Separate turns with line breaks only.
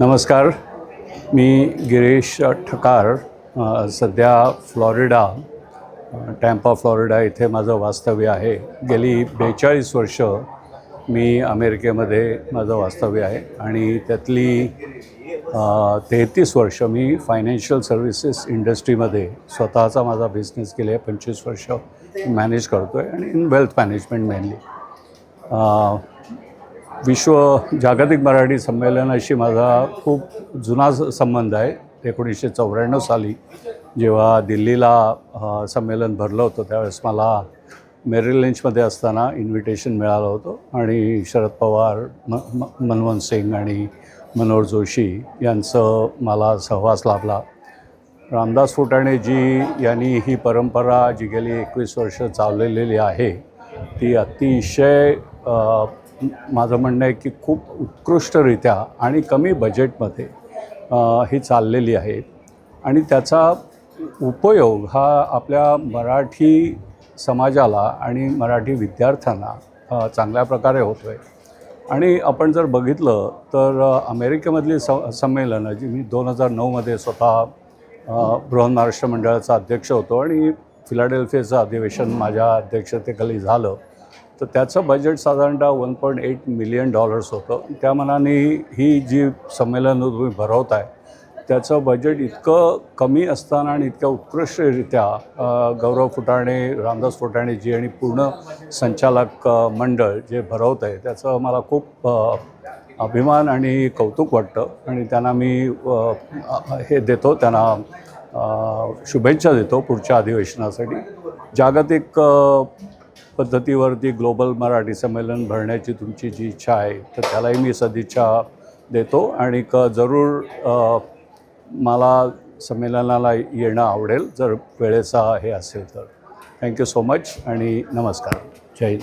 नमस्कार. मी गिरीश ठकार. सध्या Florida, Tampa Florida इथे माझं वास्तव्य आहे. गेली 42 वर्ष मी अमेरिकेमध्ये माझं वास्तव्य आहे आणि त्यातली 33 वर्ष मी फायनान्शियल सर्व्हिसेस इंडस्ट्रीमध्ये स्वतःचा माझा बिझनेस गेले 25 वर्ष मॅनेज करतो आहे आणि इन वेल्थ मॅनेजमेंट मेनली. जागतिक मराठी संमेलनाशी माझा खूप जुना संबंध आहे. 1994 साली जेव्हा दिल्लीला संमेलन भरलं होतं त्यावेळेस मला मेरिल लिंचमध्ये असताना इन्व्हिटेशन मिळालं होतं आणि शरद पवार, मनमोहन सिंग आणि मनोहर जोशी यांचं मला सहवास लाभला. रामदास फुटाणेजी यांनी ही परंपरा जी गेली 21 वर्ष चाललेली आहे ती अतिशय माझं म्हणणं आहे की खूप उत्कृष्टरित्या आणि कमी बजेटमध्ये ही चाललेली आहे आणि त्याचा उपयोग हा आपल्या मराठी समाजाला आणि मराठी विद्यार्थ्यांना चांगल्या प्रकारे होतो आहे. आणि आपण जर बघितलं तर अमेरिकेमधली संमेलनं जी मी 2009मध्ये स्वतः बृहन महाराष्ट्र मंडळाचा अध्यक्ष होतो आणि फिलाडेल्फियाचं अधिवेशन माझ्या अध्यक्षतेखाली झालं तर त्याचं बजेट साधारणतः $1.8 मिलियन होतं. त्या मानाने ही जी संमेलनं तुम्ही भरवत आहे त्याचं बजेट इतकं कमी असताना आणि इतक्या उत्कृष्टरित्या गौरव फुटाणे, रामदास फुटाणेजी आणि पूर्ण संचालक मंडळ जे भरवत आहे त्याचं मला खूप अभिमान आणि कौतुक वाटतं आणि त्यांना मी हे देतो, त्यांना शुभेच्छा देतो पुढच्या अधिवेशनासाठी. जागतिक पद्धतीवरती ग्लोबल मराठी संमेलन भरण्याची तुमची जी इच्छा आहे तर त्यालाही मी सदिच्छा देतो आणि जरूर मला संमेलनाला येणं आवडेल जर वेळेचा हे असेल तर. थँक्यू सो मच आणि नमस्कार. जय हिंद.